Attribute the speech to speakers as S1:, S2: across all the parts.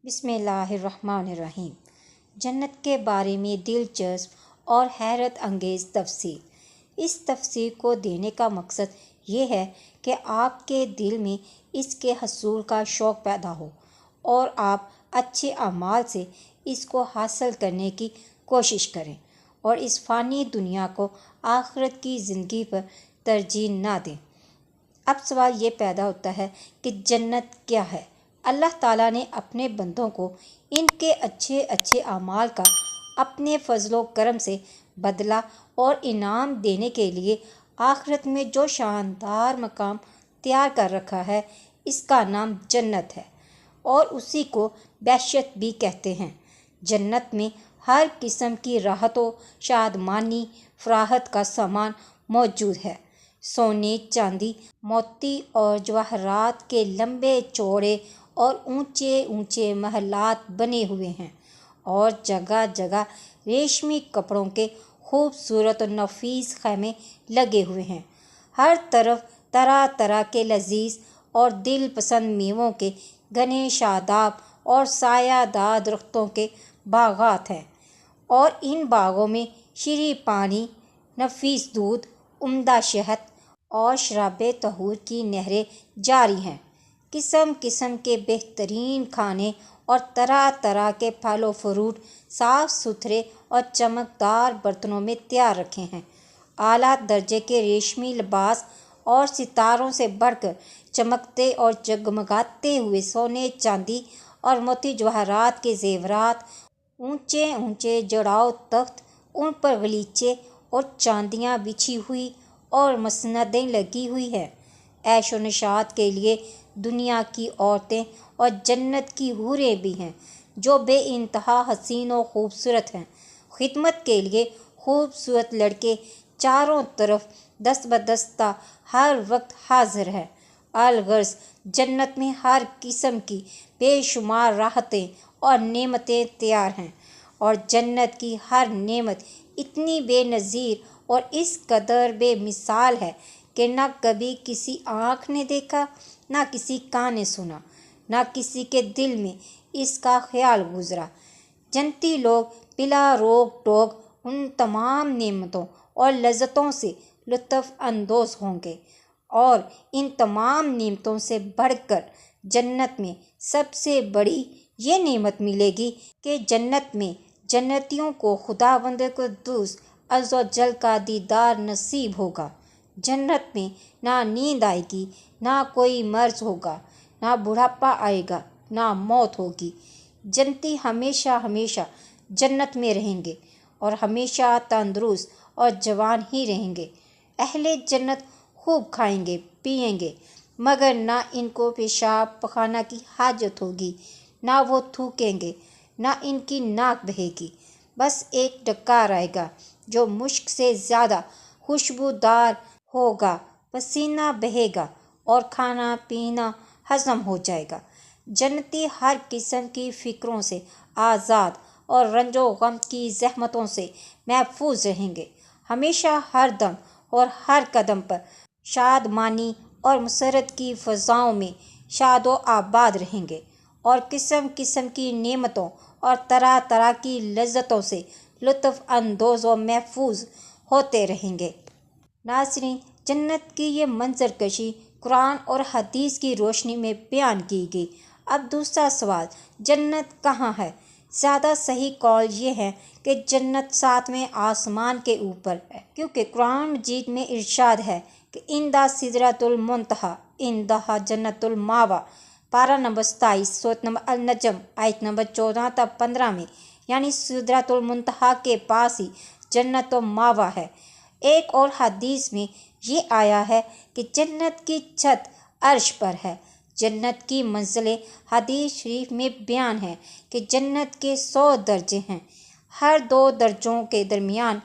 S1: بسم اللہ الرحمن الرحیم۔ جنت کے بارے میں دلچسپ اور حیرت انگیز تفسیر۔ اس تفسیر کو دینے کا مقصد یہ ہے کہ آپ کے دل میں اس کے حصول کا شوق پیدا ہو اور آپ اچھے اعمال سے اس کو حاصل کرنے کی کوشش کریں اور اس فانی دنیا کو آخرت کی زندگی پر ترجیح نہ دیں۔ اب سوال یہ پیدا ہوتا ہے کہ جنت کیا ہے؟ اللہ تعالیٰ نے اپنے بندوں کو ان کے اچھے اعمال کا اپنے فضل و کرم سے بدلہ اور انعام دینے کے لیے آخرت میں جو شاندار مقام تیار کر رکھا ہے، اس کا نام جنت ہے اور اسی کو بہشت بھی کہتے ہیں۔ جنت میں ہر قسم کی راحت و شادمانی فراحت کا سامان موجود ہے۔ سونے، چاندی، موتی اور جواہرات کے لمبے چوڑے اور اونچے محلات بنے ہوئے ہیں اور جگہ جگہ ریشمی کپڑوں کے خوبصورت و نفیس خیمے لگے ہوئے ہیں۔ ہر طرف طرح طرح کے لذیذ اور دل پسند میووں کے گھنے شاداب اور سایہ دار درختوں کے باغات ہیں اور ان باغوں میں شیریں پانی، نفیس دودھ، عمدہ شہد اور شراب طہور کی نہریں جاری ہیں۔ قسم قسم کے بہترین کھانے اور طرح طرح کے پھل و فروٹ صاف ستھرے اور چمکدار برتنوں میں تیار رکھے ہیں۔ اعلیٰ درجے کے ریشمی لباس اور ستاروں سے بڑھ کر چمکتے اور جگمگاتے ہوئے سونے، چاندی اور موتی جواہرات کے زیورات، اونچے جڑاؤ تخت، ان پر غلیچے اور چادیاں بچھی ہوئی اور مسندیں لگی ہوئی ہیں۔ عیش و نشاط کے لیے دنیا کی عورتیں اور جنت کی حوریں بھی ہیں جو بے انتہا حسین و خوبصورت ہیں۔ خدمت کے لیے خوبصورت لڑکے چاروں طرف دست بدستہ ہر وقت حاضر ہیں۔ الغرض جنت میں ہر قسم کی بے شمار راحتیں اور نعمتیں تیار ہیں اور جنت کی ہر نعمت اتنی بے نظیر اور اس قدر بے مثال ہے کہ نہ کبھی کسی آنکھ نے دیکھا، نہ کسی کان نے سنا، نہ کسی کے دل میں اس کا خیال گزرا۔ جنتی لوگ بلا روک ٹوک ان تمام نعمتوں اور لذتوں سے لطف اندوز ہوں گے اور ان تمام نعمتوں سے بڑھ کر جنت میں سب سے بڑی یہ نعمت ملے گی کہ جنت میں جنتیوں کو خداوند قدوس عز و جل کا دیدار نصیب ہوگا۔ جنت میں نہ نیند آئے گی، نہ کوئی مرض ہوگا، نہ بڑھاپا آئے گا، نہ موت ہوگی۔ جنتی ہمیشہ جنت میں رہیں گے اور ہمیشہ تندرست اور جوان ہی رہیں گے۔ اہل جنت خوب کھائیں گے، پئیں گے، مگر نہ ان کو پیشاب پخانہ کی حاجت ہوگی، نہ وہ تھوکیں گے، نہ ان کی ناک بہے گی۔ بس ایک ڈکار آئے گا جو مشک سے زیادہ خوشبودار ہوگا، پسینہ بہے گا اور کھانا پینا ہضم ہو جائے گا۔ جنتی ہر قسم کی فکروں سے آزاد اور رنج و غم کی زحمتوں سے محفوظ رہیں گے۔ ہمیشہ ہر دم اور ہر قدم پر شادمانی اور مسرت کی فضاؤں میں شاد و آباد رہیں گے اور قسم قسم کی نعمتوں اور طرح طرح کی لذتوں سے لطف اندوز و محفوظ ہوتے رہیں گے۔ ناظرین، جنت کی یہ منظر کشی قرآن اور حدیث کی روشنی میں بیان کی گئی۔ اب دوسرا سوال، جنت کہاں ہے؟ زیادہ صحیح قول یہ ہے کہ جنت 7ویں آسمان کے اوپر ہے، کیونکہ قرآن مجید میں ارشاد ہے کہ عند سدرۃ المنتہیٰ عندہا جنت المأویٰ، پارہ نمبر 27 سورۃ نمبر النجم آیت نمبر 14 تا 15 میں، یعنی سدرۃ المنتہیٰ کے پاس ہی جنت المأویٰ ہے۔ ایک اور حدیث میں یہ آیا ہے کہ جنت کی چھت عرش پر ہے۔ جنت کی منزلیں حدیث شریف میں بیان ہے کہ جنت کے 100 درجے ہیں، ہر 2 درجوں کے درمیان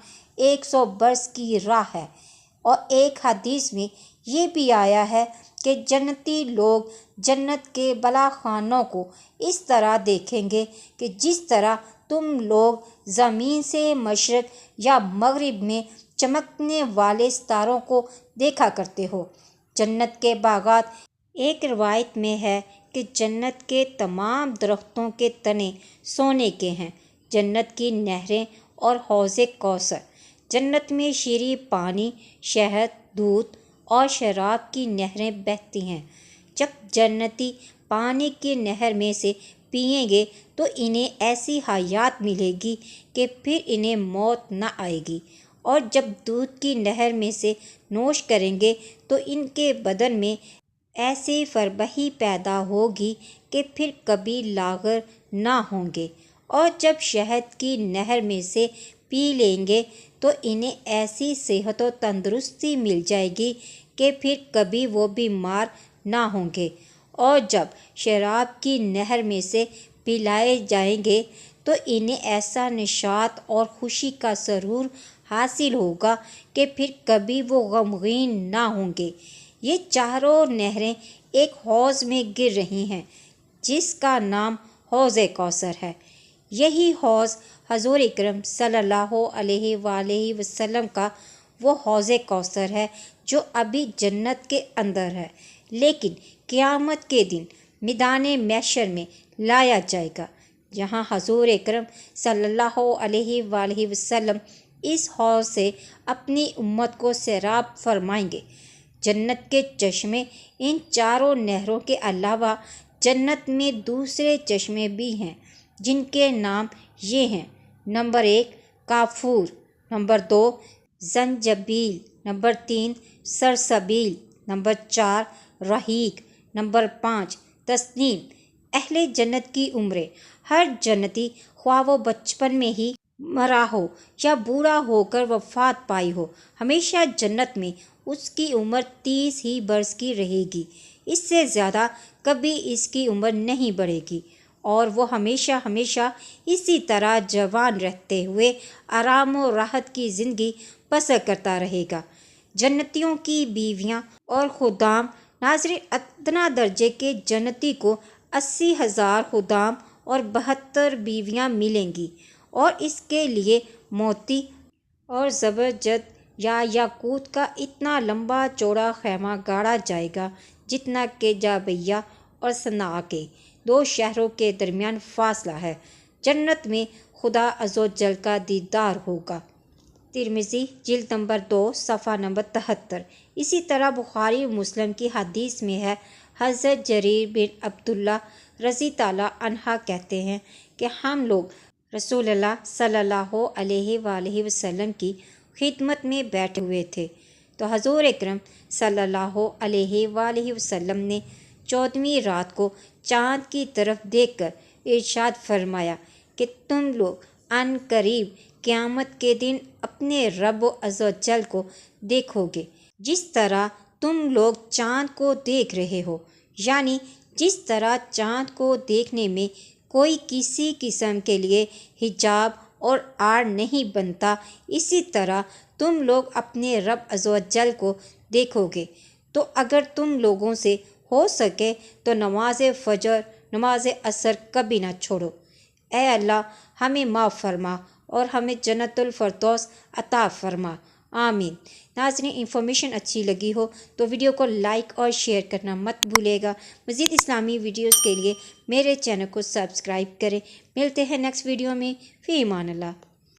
S1: 100 برس کی راہ ہے۔ اور ایک حدیث میں یہ بھی آیا ہے کہ جنتی لوگ جنت کے بالاخانوں کو اس طرح دیکھیں گے کہ جس طرح تم لوگ زمین سے مشرق یا مغرب میں چمکنے والے ستاروں کو دیکھا کرتے ہو۔ جنت کے باغات، ایک روایت میں ہے کہ جنت کے تمام درختوں کے تنے سونے کے ہیں، جنت کی نہریں اور حوض کوثر، جنت میں شیریں پانی، شہد، دودھ اور شراب کی نہریں بہتی ہیں۔ جب جنتی پانی کی نہر میں سے پئیں گے تو انہیں ایسی حیات ملے گی کہ پھر انہیں موت نہ آئے گی، اور جب دودھ کی نہر میں سے نوش کریں گے تو ان کے بدن میں ایسی فربہی پیدا ہوگی کہ پھر کبھی لاغر نہ ہوں گے، اور جب شہد کی نہر میں سے پی لیں گے تو انہیں ایسی صحت و تندرستی مل جائے گی کہ پھر کبھی وہ بیمار نہ ہوں گے، اور جب شراب کی نہر میں سے پلائے جائیں گے تو انہیں ایسا نشاط اور خوشی کا سرور حاصل ہوگا کہ پھر کبھی وہ غمگین نہ ہوں گے۔ یہ چاروں نہریں ایک حوض میں گر رہی ہیں جس کا نام حوض کوثر ہے۔ یہی حوض حضور اکرم صلی اللہ علیہ وآلہ وسلم کا وہ حوض کوثر ہے جو ابھی جنت کے اندر ہے، لیکن قیامت کے دن میدان محشر میں لایا جائے گا، جہاں حضور اکرم صلی اللہ علیہ وآلہ وسلم اس حوض سے اپنی امت کو سیراب فرمائیں گے۔ جنت کے چشمے ان چاروں نہروں کے علاوہ جنت میں دوسرے چشمے بھی ہیں جن کے نام یہ ہیں: نمبر 1 کافور، number 2 زنجبیل، number 3 سرسبیل، number 4 رحیق، number 5 Tasnim. اہل جنت کی عمریں، ہر جنتی خواہ وہ بچپن میں ہی مرا ہو یا بوڑھا ہو کر وفات پائی ہو، ہمیشہ جنت میں اس کی عمر 30 ہی برس کی رہے گی، اس سے زیادہ کبھی اس کی عمر نہیں بڑھے گی، اور وہ ہمیشہ ہمیشہ اسی طرح جوان رہتے ہوئے آرام و راحت کی زندگی بسر کرتا رہے گا۔ جنتیوں کی بیویاں اور خدام، ناظرین، ادنیٰ درجے کے جنتی کو 80,000 خدام اور 72 بیویاں ملیں گی، اور اس کے لیے موتی اور زبرجد یا یاقوت کا اتنا لمبا چوڑا خیمہ گاڑا جائے گا جتنا کہ جابیہ اور صنعاء کے 2 شہروں کے درمیان فاصلہ ہے۔ جنت میں خدا عزوجل کا دیدار ہوگا۔ ترمذی جلد نمبر 2 صفحہ نمبر 73۔ اسی طرح بخاری و مسلم کی حدیث میں ہے، حضرت جریر بن عبداللہ رضی تعالیٰ عنہ کہتے ہیں کہ ہم لوگ رسول اللہ صلی اللہ علیہ وآلہ وسلم کی خدمت میں بیٹھے ہوئے تھے تو حضور اکرم صلی اللہ علیہ وآلہ وسلم نے 14ویں رات کو چاند کی طرف دیکھ کر ارشاد فرمایا کہ تم لوگ عن قریب قیامت کے دن اپنے رب عزوجل کو دیکھو گے جس طرح تم لوگ چاند کو دیکھ رہے ہو، یعنی جس طرح چاند کو دیکھنے میں کوئی کسی قسم کے لیے حجاب اور آڑ نہیں بنتا، اسی طرح تم لوگ اپنے رب عزوجل کو دیکھو گے۔ تو اگر تم لوگوں سے ہو سکے تو نماز فجر، نماز عصر کبھی نہ چھوڑو۔ اے اللہ، ہمیں معاف فرما اور ہمیں جنت الفردوس عطا فرما، آمین۔ ناظرین، انفارمیشن اچھی لگی ہو تو ویڈیو کو لائک اور شیئر کرنا مت بھولے گا۔ مزید اسلامی ویڈیوز کے لیے میرے چینل کو سبسکرائب کریں۔ ملتے ہیں نیکسٹ ویڈیو میں، فی امان اللہ۔